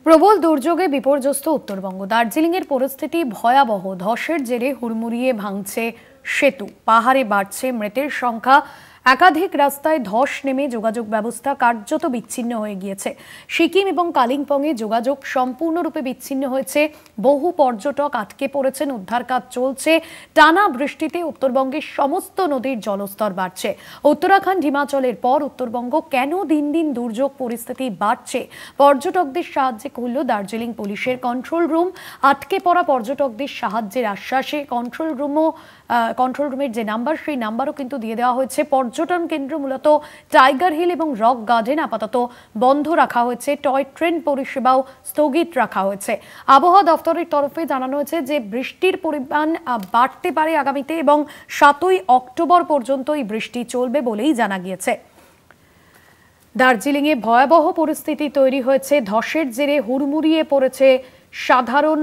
প্রবল দুর্যোগে বিপর্যস্ত উত্তরবঙ্গ। দার্জিলিংয়ের পরিস্থিতি ভয়াবহ। ধসের জেরে হুড়মুড়িয়ে ভাঙছে সেতু, পাহাড়ে বাড়ছে মৃতের সংখ্যা। একাধিক রাস্তায় ধস নেমে যোগাযোগ ব্যবস্থা কার্যত বিচ্ছিন্ন হয়ে গিয়েছে। সিকিম এবং কালিম্পংয়ে যোগাযোগ সম্পূর্ণরূপে বিচ্ছিন্ন হয়েছে। বহু পর্যটক আটকে পড়েছেন, উদ্ধার কাজ চলছে। টানা বৃষ্টিতে উত্তরবঙ্গের সমস্ত নদীর জলস্তর বাড়ছে। উত্তরাখণ্ড, হিমাচলের পর উত্তরবঙ্গ কেন দিন দিন দুর্যোগ পরিস্থিতি বাড়ছে? পর্যটকদের সাহায্যে খুলল দার্জিলিং পুলিশের কন্ট্রোল রুম। আটকে পড়া পর্যটকদের সাহায্যের আশ্বাসে কন্ট্রোল রুমের যে নাম্বার, সেই নাম্বারও কিন্তু দিয়ে দেওয়া হয়েছে। পর্যটন কেন্দ্র মূলত টাইগার হিল এবং রক গার্ডেন আপাতত বন্ধ রাখা হয়েছে। টয় ট্রেন পরিষেবাও স্থগিত রাখা হয়েছে। আবহাওয়া দপ্তরের তরফে জানানো হয়েছে যে বৃষ্টির পরিমাণ বাড়তে পারে আগামীতে এবং 7ই অক্টোবর পর্যন্ত এই বৃষ্টি চলবে বলেই জানা গিয়েছে। দার্জিলিংয়ে ভয়াবহ পরিস্থিতি তৈরি হয়েছে। ধসের জেরে হুড়মুড়িয়ে পড়েছে সাধারণ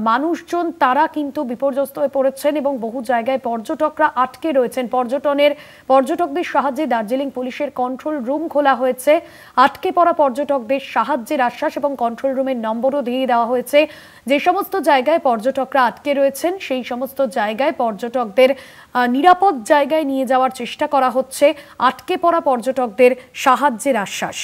মানুষজন, তারা কিন্তু বিপর্যস্ত হয়ে পড়েছেন এবং বহু জায়গায় পর্যটকরা আটকে রয়েছেন। পর্যটকদের সাহায্যে দার্জিলিং পুলিশের কন্ট্রোল রুম খোলা হয়েছে। আটকে পড়া পর্যটকদের সাহায্যের আশ্বাস এবং কন্ট্রোল রুমের নম্বরও দিয়ে দেওয়া হয়েছে। যে সমস্ত জায়গায় পর্যটকরা আটকে রয়েছেন সেই সমস্ত জায়গায় পর্যটকদের নিরাপদ জায়গায় নিয়ে যাওয়ার চেষ্টা করা হচ্ছে। আটকে পড়া পর্যটকদের সাহায্যের আশ্বাস।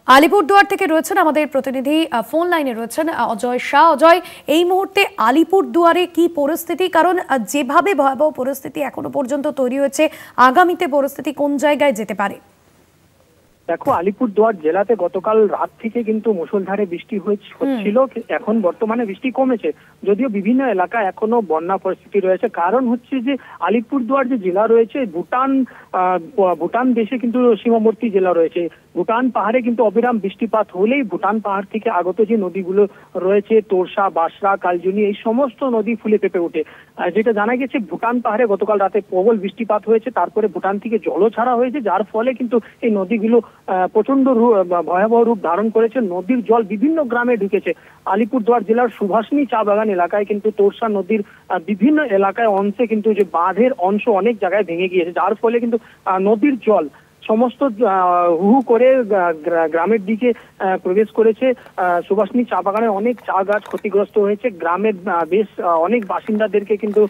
আলিপুরদুয়ার থেকে রয়েছেন আমাদের প্রতিনিধি, ফোন লাইনে রয়েছেন অজয় শাহ। অজয়, এই মুহূর্তে আলিপুরদুয়ারে কি পরিস্থিতি? কারণ যেভাবে ভয়াবহ পরিস্থিতি এখনো পর্যন্ত তৈরি হয়েছে, আগামীতে পরিস্থিতি কোন জায়গায় যেতে পারে? দেখো, আলিপুরদুয়ার জেলাতে গতকাল রাত থেকে কিন্তু মুষলধারে বৃষ্টি হচ্ছিল। এখন বর্তমানে বৃষ্টি কমেছে, যদিও বিভিন্ন এলাকায় এখনো বন্যা পরিস্থিতি রয়েছে। কারণ হচ্ছে যে আলিপুরদুয়ার যে জেলা রয়েছে, ভুটান দেশে কিন্তু সীমাবর্তী জেলা রয়েছে। ভুটান পাহাড়ে কিন্তু অবিরাম বৃষ্টিপাত হলেই ভুটান পাহাড় থেকে আগত যে নদীগুলো রয়েছে, তোরসা, বাসরা, কালজনি, এই সমস্ত নদী ফুলে ফেঁপে ওঠে। যেটা জানা গেছে, ভুটান পাহাড়ে গতকাল রাতে প্রবল বৃষ্টিপাত হয়েছে, তারপরে ভুটান থেকে জলও ছাড়া হয়েছে, যার ফলে কিন্তু এই নদীগুলো প্রচন্ড ভয়াবহ রূপ ধারণ করেছে। নদীর জল বিভিন্ন গ্রামে ঢুকেছে। আলিপুরদুয়ার জেলার সুভাষিনী চা বাগান এলাকায় কিন্তু তোরসা নদীর বিভিন্ন এলাকায় অংশে কিন্তু যে বাঁধের অংশ অনেক জায়গায় ভেঙে গিয়েছে, যার ফলে কিন্তু নদীর জল সমস্ত হু করে গ্রামের দিকে প্রবেশ করেছে। সুভাষিনী চা বাগানে অনেক চা গাছ ক্ষতিগ্রস্ত হয়েছে। গ্রামের বেশ অনেক বাসিন্দাদেরকে কিন্তু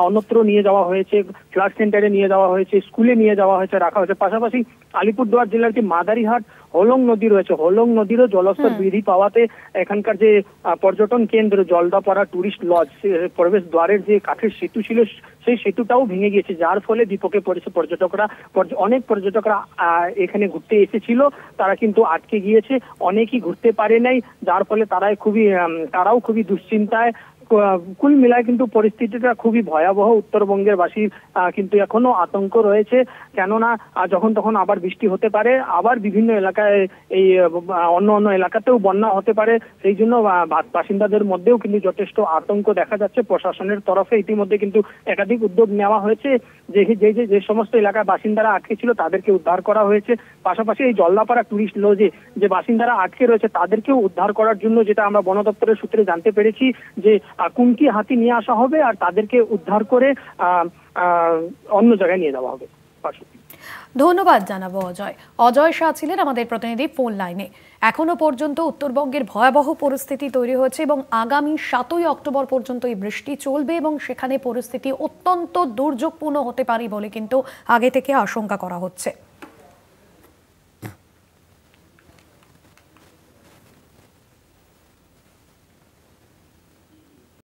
অন্যত্র নিয়ে যাওয়া হয়েছে, ফ্লাড সেন্টারে নিয়ে যাওয়া হয়েছে, স্কুলে নিয়ে যাওয়া হয়েছে, রাখা হয়েছে। পাশাপাশি আলিপুরদুয়ার জেলার যে মাদারিহাট হোলং নদী রয়েছে, হোলং নদীরও জলস্তর বৃদ্ধি পাওয়াতে এখানকার যে পর্যটন কেন্দ্র জলদাপাড়া টুরিস্ট লজ, প্রবেশ দ্বারের যে কাঠের সেতু ছিল সেই সেতুটাও ভেঙে গিয়েছে, যার ফলে বিপদে পড়েছে পর্যটকরা। অনেক পর্যটকরা এখানে ঘুরতে এসেছিল, তারা কিন্তু আটকে গিয়েছে, অনেকেই ঘুরতে পারে নাই, যার ফলে তারাও খুবই দুশ্চিন্তায়। কুল মিলায় কিন্তু পরিস্থিতিটা খুবই ভয়াবহ। উত্তরবঙ্গের বাসীর কিন্তু এখনো আতঙ্ক রয়েছে, কেননা যখন তখন আবার বৃষ্টি হতে পারে, আবার বিভিন্ন এলাকায় এই অন্য এলাকাতেও বন্যা হতে পারে। সেই জন্য বাসিন্দাদের মধ্যেও কিন্তু যথেষ্ট আতঙ্ক দেখা যাচ্ছে। প্রশাসনের তরফে ইতিমধ্যে কিন্তু একাধিক উদ্যোগ নেওয়া হয়েছে, যে সমস্ত এলাকায় বাসিন্দারা আটকে ছিল তাদেরকে উদ্ধার করা হয়েছে। পাশাপাশি এই জলদাপাড়া টুরিস্ট লজে যে বাসিন্দারা আটকে রয়েছে তাদেরকেও উদ্ধার করার জন্য, যেটা আমরা বন দপ্তরের সূত্রে জানতে পেরেছি, যে কুমকি হাতি নিয়ে আসা হবে আর তাদেরকে উদ্ধার করে অন্য জায়গায় নিয়ে যাওয়া হবে। ধন্যবাদ জানাবো অজয়। অজয় শাহ ছিলেন আমাদের প্রতিনিধি ফোন লাইনে। এখনো পর্যন্ত উত্তরবঙ্গের ভয়াবহ পরিস্থিতি তৈরি হয়েছে এবং আগামী 7ই অক্টোবর পর্যন্ত এই বৃষ্টি চলবে এবং সেখানে পরিস্থিতি অত্যন্ত দুর্যোগপূর্ণ হতে পারে বলে কিন্তু আগে থেকে আশঙ্কা করা হচ্ছে।